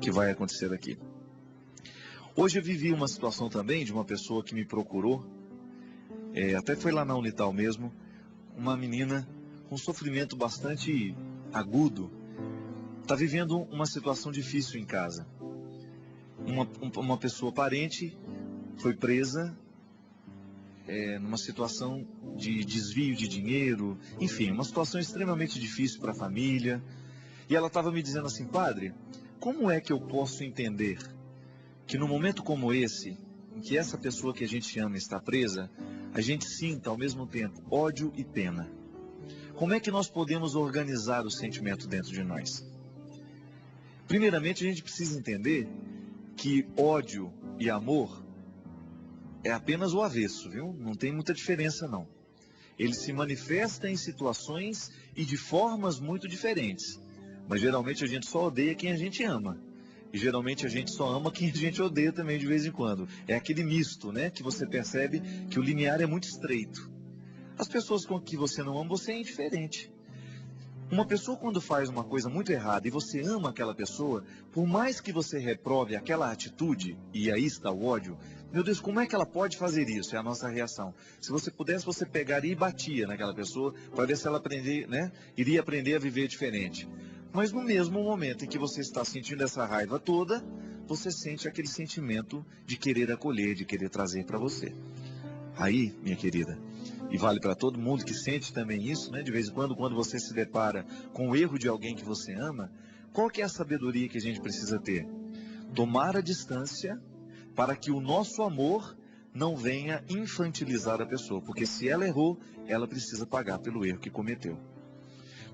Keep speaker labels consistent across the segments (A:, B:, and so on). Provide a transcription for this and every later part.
A: que vai acontecer aqui. Hoje eu vivi uma situação também de uma pessoa que me procurou, até foi lá na Unital mesmo, uma menina com sofrimento bastante agudo, está vivendo uma situação difícil em casa. Uma pessoa parente foi presa numa situação de desvio de dinheiro, enfim, uma situação extremamente difícil para a família. E ela estava me dizendo assim: padre, como é que eu posso entender que num momento como esse, em que essa pessoa que a gente ama está presa, a gente sinta ao mesmo tempo ódio e pena? Como é que nós podemos organizar o sentimento dentro de nós? Primeiramente, a gente precisa entender que ódio e amor é apenas o avesso, viu? Não tem muita diferença, não. Ele se manifesta em situações e de formas muito diferentes. Mas geralmente a gente só odeia quem a gente ama. E geralmente a gente só ama quem a gente odeia também de vez em quando. É aquele misto, né? Que você percebe que o limiar é muito estreito. As pessoas com que você não ama, você é indiferente. Uma pessoa quando faz uma coisa muito errada e você ama aquela pessoa, por mais que você reprove aquela atitude, e aí está o ódio, meu Deus, como é que ela pode fazer isso? É a nossa reação. Se você pudesse, você pegaria e batia naquela pessoa para ver se ela iria aprender a viver diferente. Mas no mesmo momento em que você está sentindo essa raiva toda, você sente aquele sentimento de querer acolher, de querer trazer para você. Aí, minha querida, e vale para todo mundo que sente também isso, né? De vez em quando você se depara com o erro de alguém que você ama, qual que é a sabedoria que a gente precisa ter? Tomar a distância para que o nosso amor não venha infantilizar a pessoa, porque se ela errou, ela precisa pagar pelo erro que cometeu.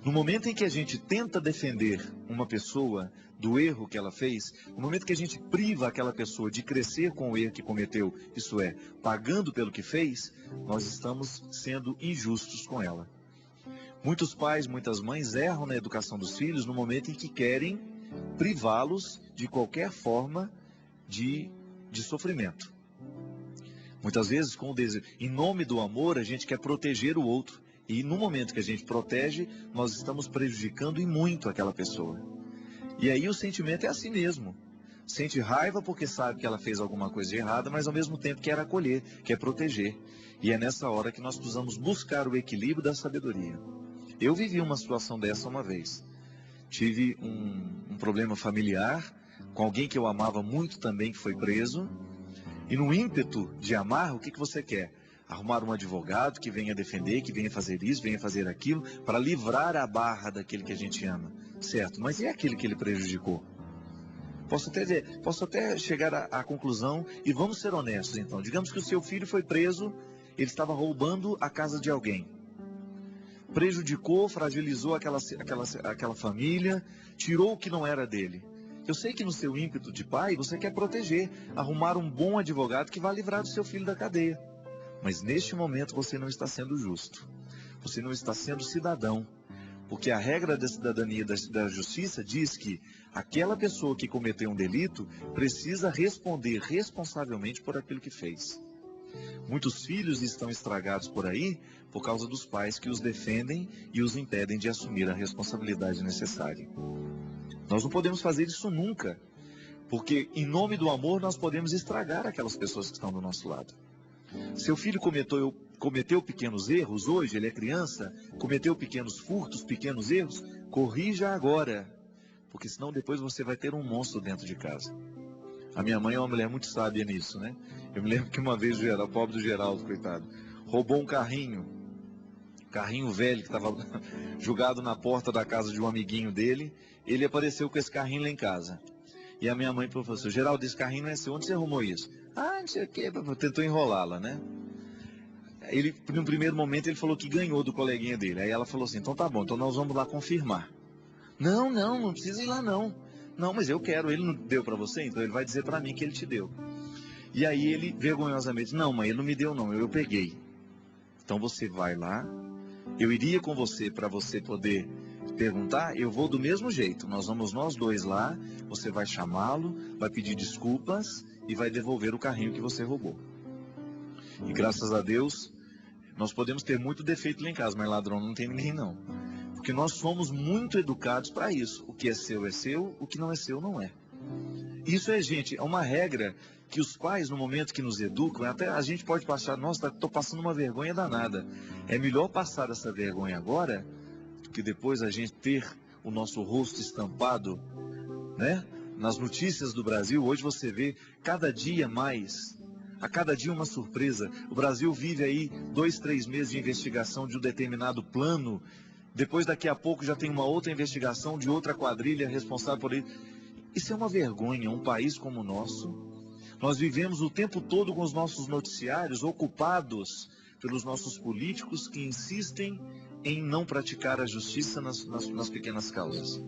A: No momento em que a gente tenta defender uma pessoa do erro que ela fez, no momento que a gente priva aquela pessoa de crescer com o erro que cometeu, isso é, pagando pelo que fez, nós estamos sendo injustos com ela. Muitos pais, muitas mães erram na educação dos filhos no momento em que querem privá-los de qualquer forma de sofrimento. Muitas vezes, em nome do amor, a gente quer proteger o outro. E no momento que a gente protege, nós estamos prejudicando e muito aquela pessoa. E aí o sentimento é assim mesmo. Sente raiva porque sabe que ela fez alguma coisa de errada, mas ao mesmo tempo quer acolher, quer proteger. E é nessa hora que nós precisamos buscar o equilíbrio da sabedoria. Eu vivi uma situação dessa uma vez. Tive um problema familiar com alguém que eu amava muito também, que foi preso. E no ímpeto de amar, o que você quer? Arrumar um advogado que venha defender, que venha fazer isso, venha fazer aquilo, para livrar a barra daquele que a gente ama. Certo, mas e aquele que ele prejudicou? Posso até chegar à conclusão, e vamos ser honestos então. Digamos que o seu filho foi preso, ele estava roubando a casa de alguém. Prejudicou, fragilizou aquela família, tirou o que não era dele. Eu sei que no seu ímpeto de pai, você quer proteger, arrumar um bom advogado que vá livrar do seu filho da cadeia. Mas neste momento você não está sendo justo. Você não está sendo cidadão. Porque a regra da cidadania e da justiça diz que aquela pessoa que cometeu um delito precisa responder responsavelmente por aquilo que fez. Muitos filhos estão estragados por aí por causa dos pais que os defendem e os impedem de assumir a responsabilidade necessária. Nós não podemos fazer isso nunca, porque em nome do amor nós podemos estragar aquelas pessoas que estão do nosso lado. Seu filho cometeu pequenos erros hoje, ele é criança, cometeu pequenos furtos, pequenos erros, corrija agora, porque senão depois você vai ter um monstro dentro de casa. A minha mãe é uma mulher muito sábia nisso, né? Eu me lembro que uma vez o pobre do Geraldo, coitado, roubou um carrinho velho que estava jogado na porta da casa de um amiguinho dele. Ele apareceu com esse carrinho lá em casa. E a minha mãe falou assim: Geraldo, esse carrinho não é seu, onde você arrumou isso? Ah, não sei o que, tentou enrolá-la, né? Ele, no primeiro momento, ele falou que ganhou do coleguinha dele. Aí ela falou assim: então tá bom, então nós vamos lá confirmar. Não precisa ir lá não. Não, mas eu quero, ele não deu para você, então ele vai dizer para mim que ele te deu. E aí ele, vergonhosamente, não mãe, ele não me deu não, eu peguei. Então você vai lá, eu iria com você para você poder perguntar, eu vou do mesmo jeito, nós vamos nós dois lá, você vai chamá-lo, vai pedir desculpas e vai devolver o carrinho que você roubou. E graças a Deus, nós podemos ter muito defeito lá em casa, mas ladrão não tem ninguém não. Porque nós somos muito educados para isso. O que é seu, o que não é seu, não é. Isso é, gente, é uma regra que os pais, no momento que nos educam, até a gente pode passar, nossa, estou passando uma vergonha danada. É melhor passar essa vergonha agora, do que depois a gente ter o nosso rosto estampado, né? Nas notícias do Brasil, hoje você vê cada dia mais, a cada dia uma surpresa. O Brasil vive aí 2, 3 meses de investigação de um determinado plano, depois daqui a pouco já tem uma outra investigação de outra quadrilha responsável por isso. Isso é uma vergonha, um país como o nosso. Nós vivemos o tempo todo com os nossos noticiários ocupados pelos nossos políticos que insistem em não praticar a justiça nas pequenas causas.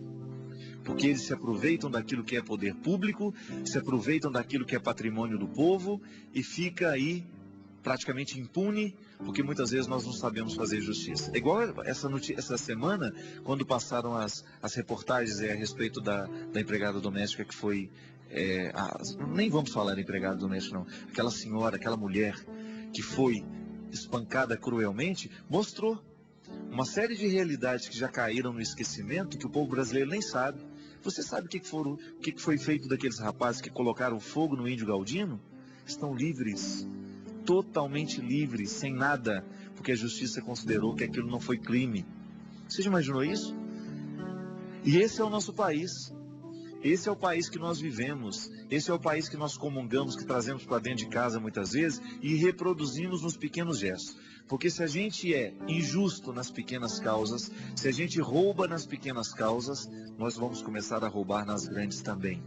A: Porque eles se aproveitam daquilo que é poder público, se aproveitam daquilo que é patrimônio do povo e fica aí praticamente impune, porque muitas vezes nós não sabemos fazer justiça. É igual essa semana, quando passaram as reportagens a respeito da empregada doméstica que foi... nem vamos falar de empregada doméstica, não. Aquela senhora, aquela mulher que foi espancada cruelmente, mostrou uma série de realidades que já caíram no esquecimento, que o povo brasileiro nem sabe. Você sabe o que foi feito daqueles rapazes que colocaram fogo no índio Galdino? Estão livres, totalmente livres, sem nada, porque a justiça considerou que aquilo não foi crime. Você já imaginou isso? E esse é o nosso país. Esse é o país que nós vivemos, esse é o país que nós comungamos, que trazemos para dentro de casa muitas vezes e reproduzimos nos pequenos gestos. Porque se a gente é injusto nas pequenas causas, se a gente rouba nas pequenas causas, nós vamos começar a roubar nas grandes também.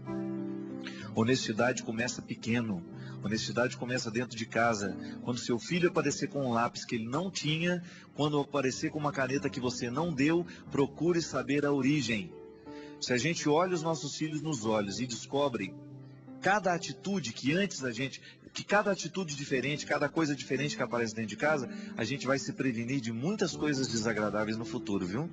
A: Honestidade começa pequeno, honestidade começa dentro de casa. Quando seu filho aparecer com um lápis que ele não tinha, quando aparecer com uma caneta que você não deu, procure saber a origem. Se a gente olha os nossos filhos nos olhos e descobre cada atitude que antes cada atitude diferente, cada coisa diferente que aparece dentro de casa, a gente vai se prevenir de muitas coisas desagradáveis no futuro, viu?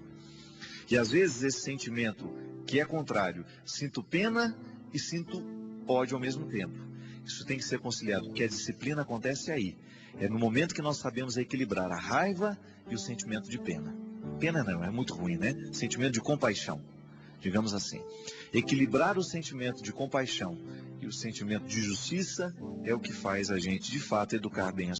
A: E às vezes esse sentimento que é contrário, sinto pena e sinto ódio ao mesmo tempo. Isso tem que ser conciliado, porque a disciplina acontece aí. É no momento que nós sabemos equilibrar a raiva e o sentimento de pena. Pena não, é muito ruim, né? Sentimento de compaixão. Digamos assim, equilibrar o sentimento de compaixão e o sentimento de justiça é o que faz a gente, de fato, educar bem as